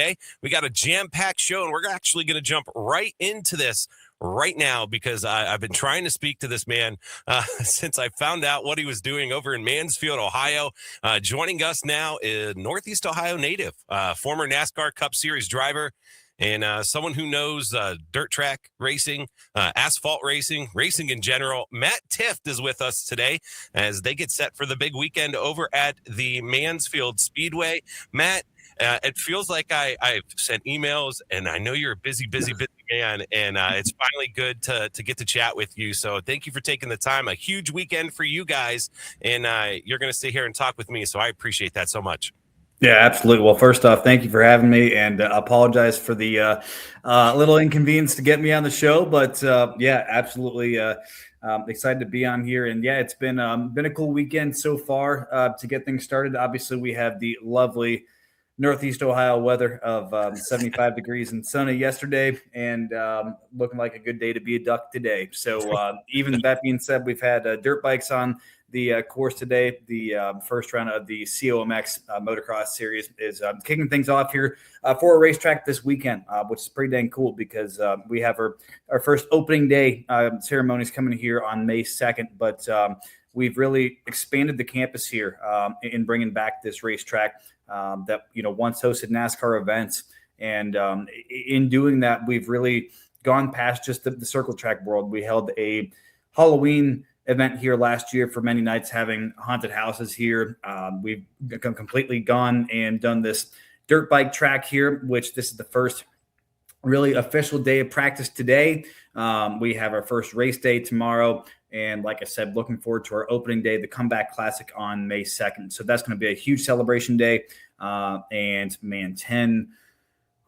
today. We got a jam-packed show, and we're actually going to jump right into this right now because I've been trying to speak to this man since I found out what he was doing over in Mansfield, Ohio. Joining us now is Northeast Ohio native, former NASCAR Cup Series driver, and someone who knows dirt track racing, asphalt racing, racing in general. Matt Tifft is with us today as they get set for the big weekend over at the Mansfield Speedway. Matt, it feels like I've sent emails, and I know you're a busy man, and it's finally good to get to chat with you. So thank you for taking the time. A huge weekend for you guys, and you're going to stay here and talk with me, so I appreciate that so much. Yeah, absolutely. Well, first off, thank you for having me, and apologize for the little inconvenience to get me on the show. But yeah, absolutely excited to be on here. And yeah, it's been a cool weekend so far to get things started. Obviously, we have the lovely Northeast Ohio weather of 75 degrees and sunny yesterday, and looking like a good day to be a duck today. So even that being said, we've had dirt bikes on the course today. The first round of the COMX motocross series is kicking things off here for a racetrack this weekend, which is pretty dang cool because we have our first opening day ceremonies coming here on May 2nd. But we've really expanded the campus here in bringing back this racetrack that once hosted NASCAR events. And in doing that, we've really gone past just the circle track world. We held a Halloween event here last year for many nights, having haunted houses here. We've completely gone and done this dirt bike track here, which this is the first really official day of practice today. We have our first race day tomorrow. And like I said, looking forward to our opening day, the Comeback Classic on May 2nd. So that's going to be a huge celebration day. And man,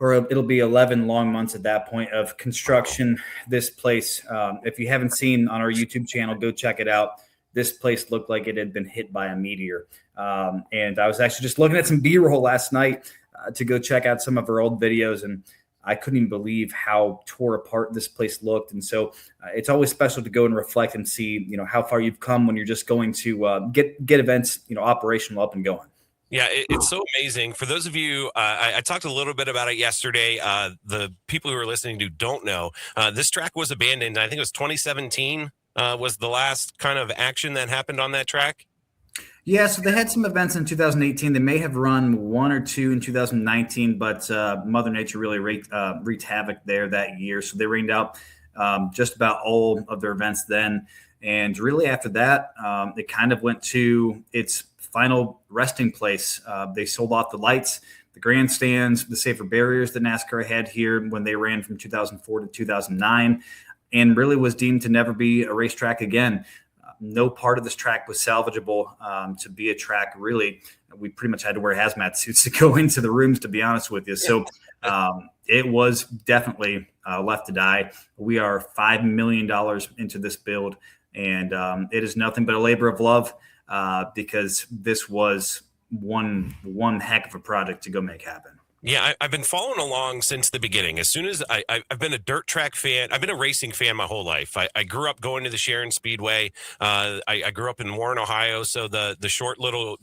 it'll be 11 long months at that point of construction. This place, if you haven't seen on our YouTube channel, go check it out. This place looked like it had been hit by a meteor. And I was actually just looking at some B-roll last night to go check out some of our old videos, and I couldn't even believe how tore apart this place looked. And so it's always special to go and reflect and see, how far you've come when you're just going to get events, operational up and going. Yeah, it's so amazing. For those of you, I talked a little bit about it yesterday. The people who are listening to don't know, this track was abandoned. I think it was 2017 was the last kind of action that happened on that track. Yeah, so they had some events in 2018. They may have run one or two in 2019, but Mother Nature really wreaked havoc there that year. So they rained out just about all of their events then. And really after that, it kind of went to its final resting place. They sold off the lights, the grandstands, the safer barriers that NASCAR had here when they ran from 2004 to 2009, and really was deemed to never be a racetrack again. No part of this track was salvageable to be a track. Really, we pretty much had to wear hazmat suits to go into the rooms, to be honest with you. So it was definitely left to die. We are $5 million into this build, and it is nothing but a labor of love because this was one heck of a project to go make happen. Yeah, I've been following along since the beginning. As soon as I've been a dirt track fan, I've been a racing fan my whole life. I grew up going to the Sharon Speedway. I grew up in Warren, Ohio, so the short little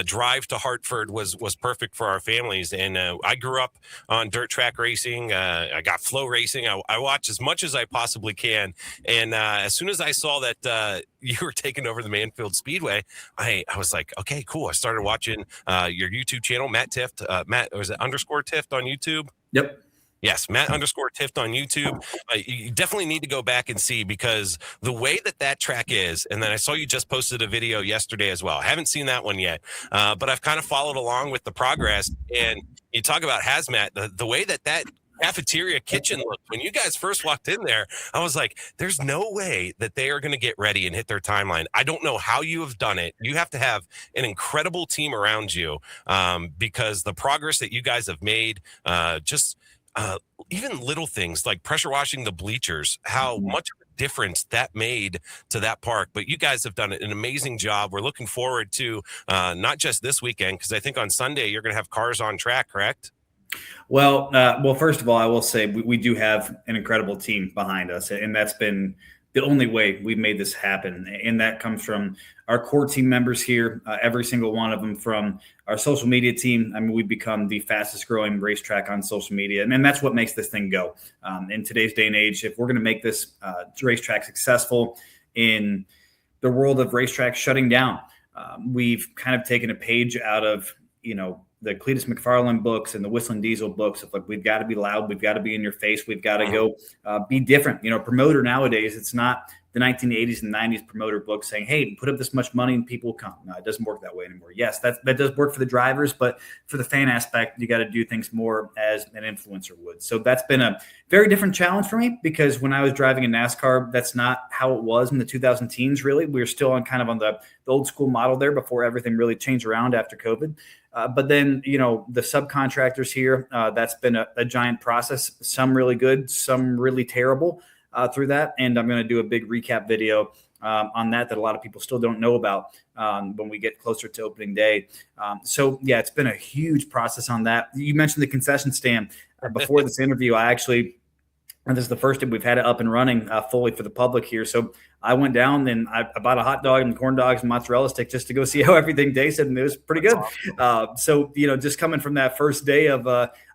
drive to Hartford was perfect for our families. And I grew up on dirt track racing. I got flow racing. I watch as much as I possibly can. And as soon as I saw that you were taking over the Mansfield Speedway, I was like, okay, cool. I started watching your YouTube channel, Matt Tifft. Matt, was it _Tifft on YouTube? Yep. Yes, Matt _Tifft on YouTube. You definitely need to go back and see, because the way that track is, and then I saw you just posted a video yesterday as well. I haven't seen that one yet, but I've kind of followed along with the progress. And you talk about hazmat, the way that cafeteria kitchen looked when you guys first walked in there, I was like, there's no way that they are going to get ready and hit their timeline. I don't know how you have done it. You have to have an incredible team around you, because the progress that you guys have made, even little things like pressure washing the bleachers, how much of a difference that made to that park. But you guys have done an amazing job. We're looking forward to not just this weekend, because I think on Sunday you're going to have cars on track, correct? Well, first of all, I will say we do have an incredible team behind us, and that's been the only way we've made this happen. And that comes from our core team members here, every single one of them, from our social media team. I mean, we've become the fastest growing racetrack on social media. And that's what makes this thing go. In today's day and age, if we're going to make this racetrack successful in the world of racetracks shutting down, we've kind of taken a page out of, the Cletus McFarland books and the Whistling Diesel books of like, we've got to be loud. We've got to be in your face. We've got to go be different. Promoter nowadays, it's not the 1980s and 90s promoter book saying, hey, put up this much money and people will come. No, it doesn't work that way anymore. Yes, that does work for the drivers, but for the fan aspect, you got to do things more as an influencer would. So that's been a very different challenge for me, because when I was driving in NASCAR, that's not how it was in the 2000 teens, really. We were still on the old school model there before everything really changed around after COVID. But then, the subcontractors here, that's been a giant process, some really good, some really terrible through that. And I'm going to do a big recap video on that a lot of people still don't know about when we get closer to opening day. So, yeah, it's been a huge process on that. You mentioned the concession stand. Before this interview, and this is the first time we've had it up and running fully for the public here. So I went down and I bought a hot dog and corn dogs and mozzarella stick just to go see how everything tasted, and it was pretty good. Awesome. So, just coming from that first day of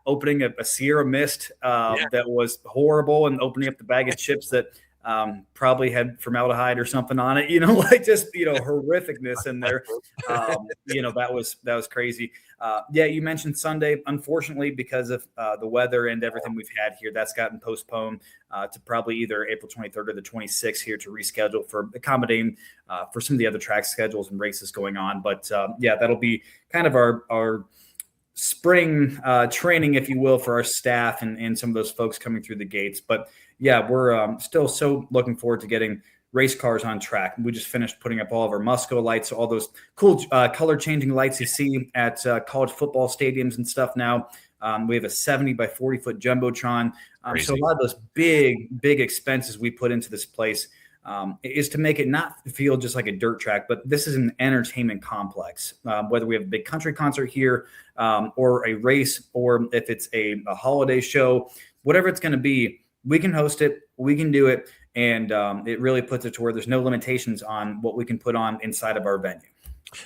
opening a Sierra Mist that was horrible, and opening up the bag of chips that probably had formaldehyde or something on it, horrificness in there. That was crazy. You mentioned Sunday. Unfortunately, because of the weather and everything we've had here, that's gotten postponed to probably either April 23rd or the 26th here to reschedule for accommodating for some of the other track schedules and races going on. But that'll be kind of our spring training, if you will, for our staff and some of those folks coming through the gates. But we're still so looking forward to getting race cars on track. We just finished putting up all of our Musco lights, all those cool color changing lights you see at college football stadiums and stuff now. We have a 70 by 40 foot Jumbotron. So a lot of those big expenses we put into this place is to make it not feel just like a dirt track, but this is an entertainment complex. Whether we have a big country concert here or a race, or if it's a holiday show, whatever it's going to be, we can host it, we can do it. And it really puts it to where there's no limitations on what we can put on inside of our venue.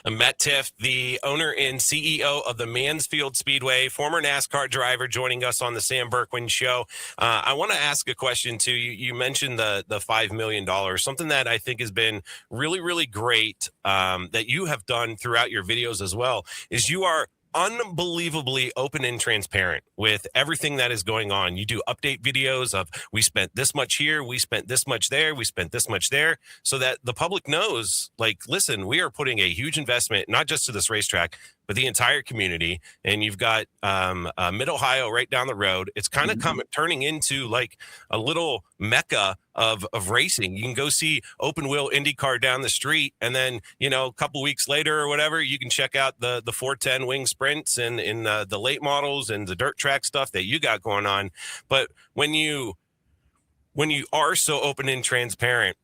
I'm Matt Tifft, the owner and CEO of the Mansfield Speedway, former NASCAR driver, joining us on the Sam Bourquin Show. I want to ask a question too. You mentioned the $5 million, something that I think has been really, really great that you have done throughout your videos as well, is you are unbelievably open and transparent with everything that is going on. You do update videos of, we spent this much here, we spent this much there, we spent this much there, so that the public knows, like, listen, we are putting a huge investment, not just to this racetrack, but the entire community. And you've got Mid-Ohio right down the road. It's kind of turning into like a little mecca of racing. You can go see open wheel IndyCar down the street, and then, a couple weeks later or whatever, you can check out the 410 wing sprints and in the late models and the dirt track stuff that you got going on. But when you are so open and transparent,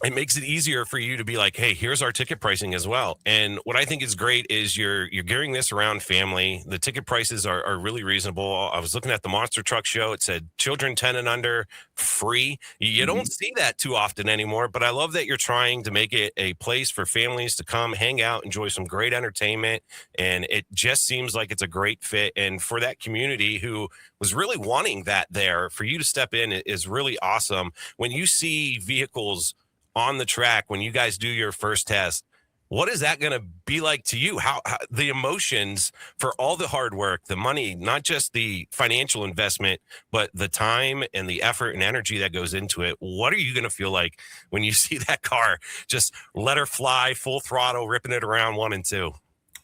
it makes it easier for you to be like, hey, here's our ticket pricing as well. And what I think is great is you're gearing this around family. The ticket prices are really reasonable. I was looking at the Monster Truck Show. It said children 10 and under free. You don't see that too often anymore, but I love that you're trying to make it a place for families to come hang out, enjoy some great entertainment. And it just seems like it's a great fit. And for that community who was really wanting that there, for you to step in is really awesome. When you see vehicles on the track, when you guys do your first test, what is that going to be like to you? How the emotions for all the hard work, the money, not just the financial investment, but the time and the effort and energy that goes into it. What are you going to feel like when you see that car just let her fly full throttle, ripping it around 1 and 2?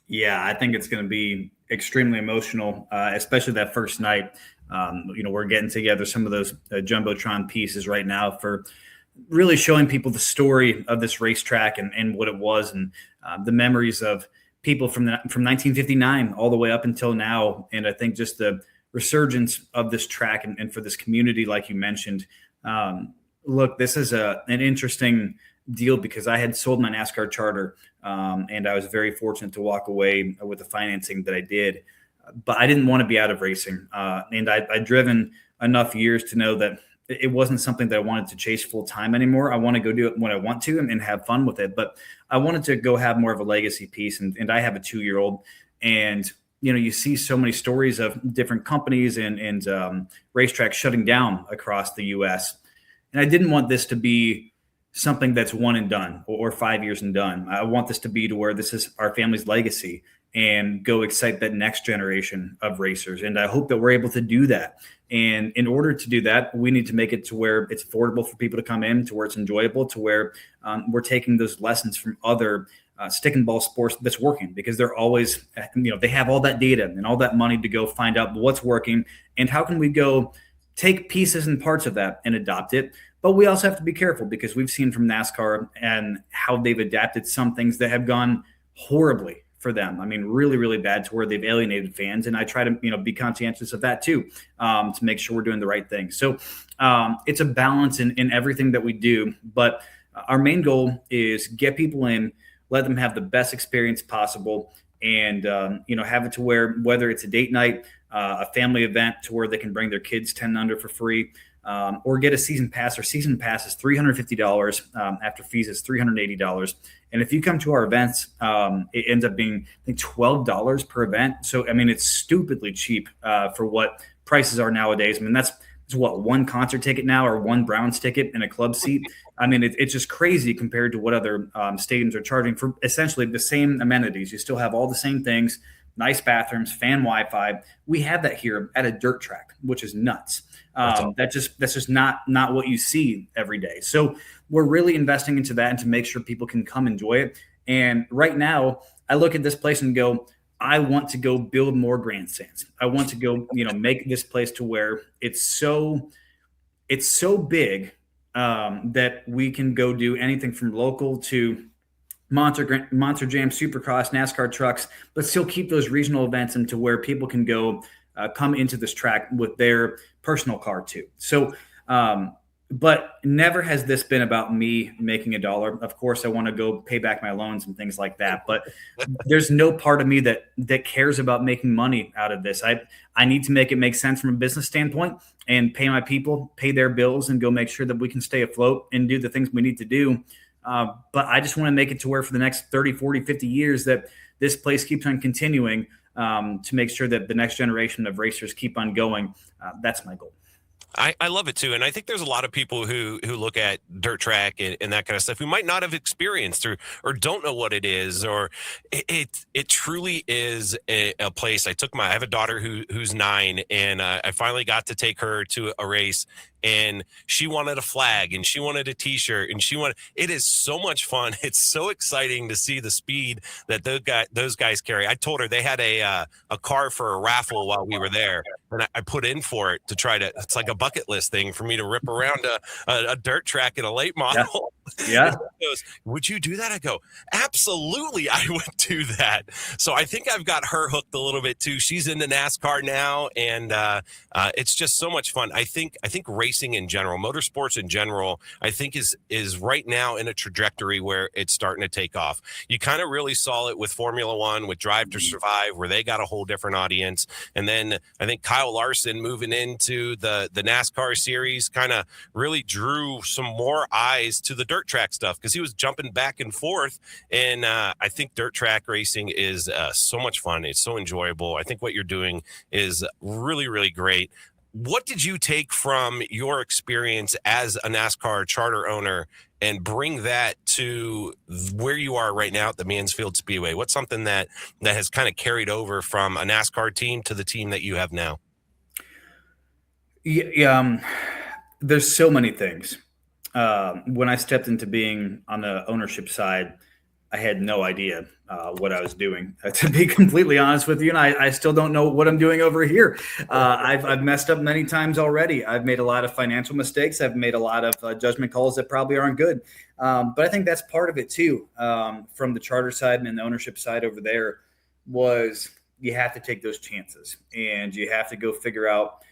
Yeah, I think it's going to be extremely emotional, especially that first night. We're getting together some of those Jumbotron pieces right now for really showing people the story of this racetrack and what it was, and the memories of people from 1959 all the way up until now. And I think just the resurgence of this track and for this community, like you mentioned. Look, this is an interesting deal because I had sold my NASCAR charter, and I was very fortunate to walk away with the financing that I did. But I didn't want to be out of racing, and I'd driven enough years to know that it wasn't something that I wanted to chase full time anymore. I want to go do it when I want to and have fun with it. But I wanted to go have more of a legacy piece. And I have a 2-year-old, and you see so many stories of different companies and racetracks shutting down across the U.S. And I didn't want this to be something that's one and done or 5 years and done. I want this to be to where this is our family's legacy and go excite that next generation of racers. And I hope that we're able to do that. And in order to do that, we need to make it to where it's affordable for people to come in, to where it's enjoyable, to where we're taking those lessons from other stick and ball sports that's working, because they're always, they have all that data and all that money to go find out what's working and how can we go take pieces and parts of that and adopt it. But we also have to be careful, because we've seen from NASCAR and how they've adapted some things that have gone horribly for them. I mean, really, really bad, to where they've alienated fans. And I try to, be conscientious of that too, to make sure we're doing the right thing. So it's a balance in everything that we do. But our main goal is get people in, let them have the best experience possible, and have it to where, whether it's a date night, a family event to where they can bring their kids 10 and under for free, or get a season pass. Our season pass is $350. After fees is $380. And if you come to our events, it ends up being, I think, $12 per event. So, I mean, it's stupidly cheap for what prices are nowadays. I mean, that's what, one concert ticket now, or one Browns ticket and a club seat. I mean, it's just crazy compared to what other stadiums are charging for essentially the same amenities. You still have all the same things, nice bathrooms, fan Wi-Fi. We have that here at a dirt track, which is nuts. That's just not what you see every day. So we're really investing into that, and to make sure people can come enjoy it. And right now, I look at this place and go, I want to go build more grandstands. I want to go, make this place to where it's so big that we can go do anything from local to Monster Jam, Supercross, NASCAR trucks, but still keep those regional events into where people can go come into this track with their personal car too. So, but never has this been about me making a dollar. Of course, I want to go pay back my loans and things like that, but there's no part of me that cares about making money out of this. I need to make it make sense from a business standpoint and pay my people, pay their bills, and go make sure that we can stay afloat and do the things we need to do. But I just want to make it to where for the next 30, 40, 50 years that this place keeps on continuing, to make sure that the next generation of racers keep on going. That's my goal. I love it too. And I think there's a lot of people who look at dirt track and that kind of stuff who might not have experienced or don't know what it is, or it truly is a place. I have a daughter who's 9, and I finally got to take her to a race, and she wanted a flag and she wanted a t-shirt and it is so much fun. It's so exciting to see the speed that those guys carry. I told her they had a car for a raffle while we were there, and I put in for it to try to, it's like a bucket list thing for me to rip around a dirt track in a late model. Yeah. She goes, would you do that? I go, absolutely, I would do that. So I think I've got her hooked a little bit too. She's into NASCAR now, and it's just so much fun. I think racing in general, motorsports in general, I think is right now in a trajectory where it's starting to take off. You kind of really saw it with Formula One, with Drive to Survive, where they got a whole different audience. And then I think Kyle Larson moving into the NASCAR series kind of really drew some more eyes to the dirt track stuff, because he was jumping back and forth. And I think dirt track racing is so much fun. It's so enjoyable. I think what you're doing is really, really great. What did you take from your experience as a NASCAR charter owner and bring that to where you are right now at the Mansfield Speedway? What's something that has kind of carried over from a NASCAR team to the team that you have now? Yeah, there's so many things. When I stepped into being on the ownership side, I had no idea what I was doing, to be completely honest with you. And I still don't know what I'm doing over here. I've messed up many times already. I've made a lot of financial mistakes. I've made a lot of judgment calls that probably aren't good. But I think that's part of it too. From the charter side and the ownership side over there, was you have to take those chances, and you have to go figure out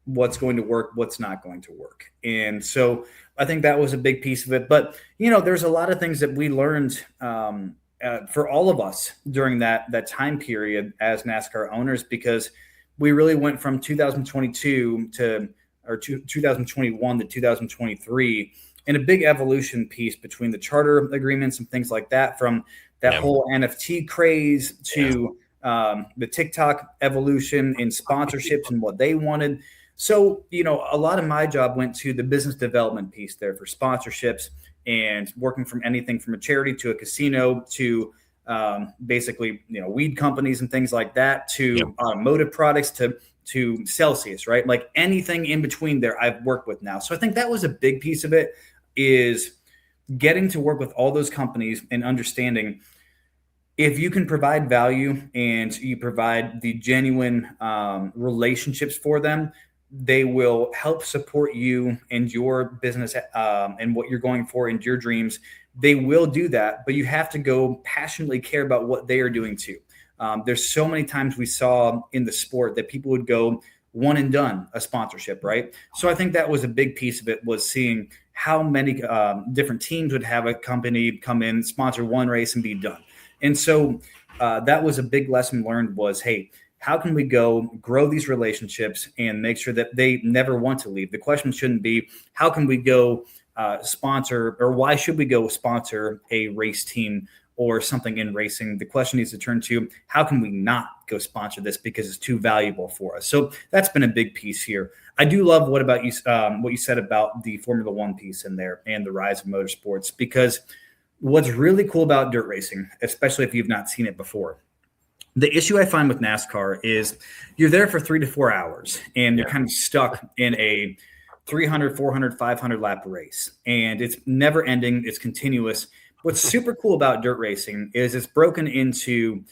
what's going to work, what's not going to work. And so I think that was a big piece of it. But, there's a lot of things that we learned for all of us during that time period as NASCAR owners, because we really went from 2022 to 2021 to 2023, and a big evolution piece between the charter agreements and things like that, from that whole NFT craze to the TikTok evolution in sponsorships and what they wanted. So, a lot of my job went to the business development piece there for sponsorships and working from anything from a charity to a casino to basically, weed companies and things like that, to automotive products to Celsius, right? Like anything in between there I've worked with now. So I think that was a big piece of it, is getting to work with all those companies and understanding if you can provide value and you provide the genuine relationships for them, they will help support you and your business and what you're going for and your dreams. They will do that, but you have to go passionately care about what they are doing too. There's so many times we saw in the sport that people would go one and done a sponsorship, right? So I think that was a big piece of it, was seeing how many different teams would have a company come in, sponsor one race and be done. And so that was a big lesson learned, was, hey, how can we go grow these relationships and make sure that they never want to leave? The question shouldn't be, how can we go sponsor, or why should we go sponsor a race team or something in racing? The question needs to turn to, how can we not go sponsor this because it's too valuable for us? So that's been a big piece here. I do love what you said about the Formula One piece in there and the rise of motorsports, because what's really cool about dirt racing, especially if you've not seen it before, the issue I find with NASCAR is you're there for 3 to 4 hours and you're kind of stuck in a 300, 400, 500 lap race, and it's never ending. It's continuous. What's super cool about dirt racing is it's broken into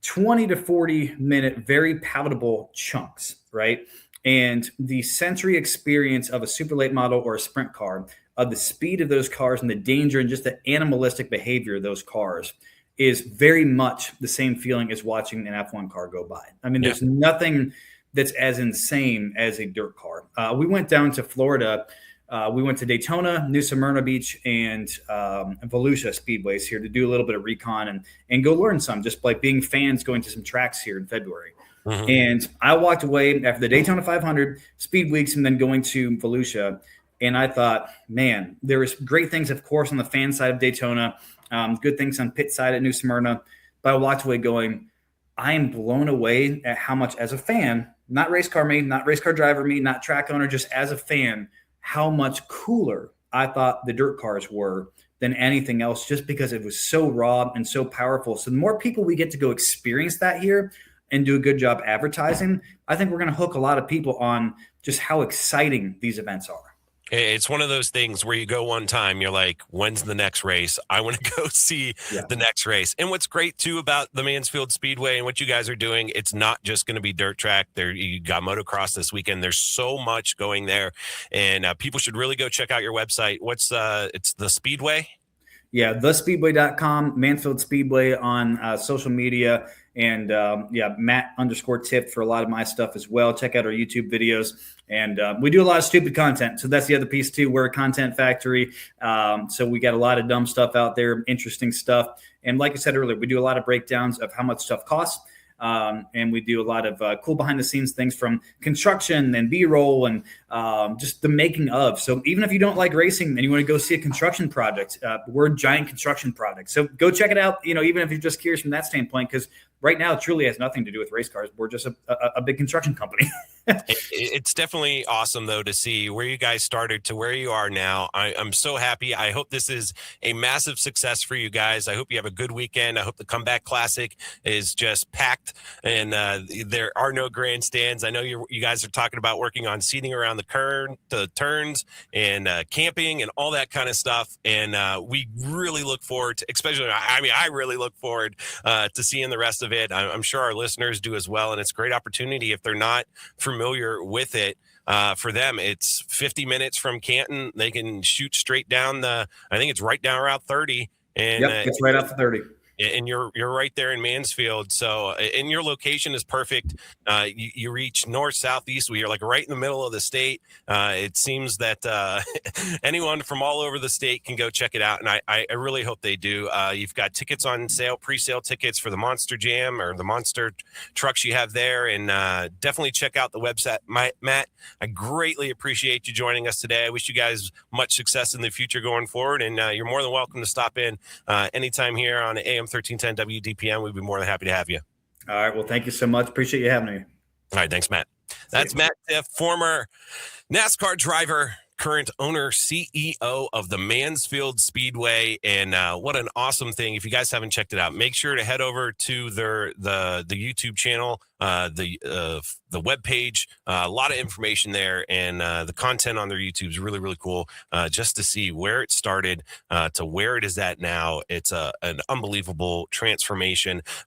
20 to 40 minute, very palatable chunks, right? And the sensory experience of a super late model or a sprint car, of the speed of those cars and the danger and just the animalistic behavior of those cars, is very much the same feeling as watching an F1 car go by. I mean, there's nothing that's as insane as a dirt car. We went down to Florida. We went to Daytona, New Smyrna Beach, and Volusia Speedways here to do a little bit of recon and go learn some, just like being fans going to some tracks here in February. Mm-hmm. And I walked away after the Daytona 500, Speed Weeks, and then going to Volusia. And I thought, man, there was great things, of course, on the fan side of Daytona, good things on pit side at New Smyrna. But I walked away going, I am blown away at how much, as a fan, not race car me, not race car driver me, not track owner, just as a fan, how much cooler I thought the dirt cars were than anything else, just because it was so raw and so powerful. So the more people we get to go experience that here and do a good job advertising, I think we're going to hook a lot of people on just how exciting these events are. It's one of those things where you go one time, you're like, when's the next race? I want to go see the next race. And what's great too about the Mansfield Speedway and what you guys are doing, it's not just going to be dirt track. There, you got motocross this weekend. There's so much going there, and people should really go check out your website. It's the Speedway? Yeah, thespeedway.com, Mansfield Speedway on social media. And Matt_Tifft for a lot of my stuff as well. Check out our YouTube videos. And we do a lot of stupid content. So that's the other piece too. We're a content factory. So we got a lot of dumb stuff out there, interesting stuff. And like I said earlier, we do a lot of breakdowns of how much stuff costs. And we do a lot of cool behind the scenes things, from construction and B-roll and just the making of. So even if you don't like racing and you want to go see a construction project, we're a giant construction project. So go check it out, even if you're just curious from that standpoint, because right now it truly has nothing to do with race cars. We're just a big construction company. It's definitely awesome, though, to see where you guys started to where you are now. I'm so happy. I hope this is a massive success for you guys. I hope you have a good weekend. I hope the Comeback Classic is just packed and there are no grandstands. I know you guys are talking about working on seating around the turns and camping and all that kind of stuff. And we really look forward to, I really look forward to seeing the rest of it. I'm sure our listeners do as well. And it's a great opportunity if they're not familiar with it. For them, it's 50 minutes from Canton. They can shoot straight down I think it's right down Route 30. And it's right off the 30. And you're right there in Mansfield. So, and your location is perfect. You reach north, south, east. You're like right in the middle of the state. It seems that anyone from all over the state can go check it out, and I really hope they do. You've got tickets on sale, pre-sale tickets for the Monster Jam or the Monster trucks you have there, and definitely check out the website. Matt, I greatly appreciate you joining us today. I wish you guys much success in the future going forward, and you're more than welcome to stop in anytime here on AM 1310 WDPM. We'd be more than happy to have you. All right. Well, thank you so much. Appreciate you having me. All right. Thanks, Matt. That's Matt Tifft, former NASCAR driver, current owner, CEO of the Mansfield Speedway. And what an awesome thing. If you guys haven't checked it out, make sure to head over to the YouTube channel, the webpage. A lot of information there, and the content on their YouTube is really, really cool. Just to see where it started to where it is at now. It's an unbelievable transformation.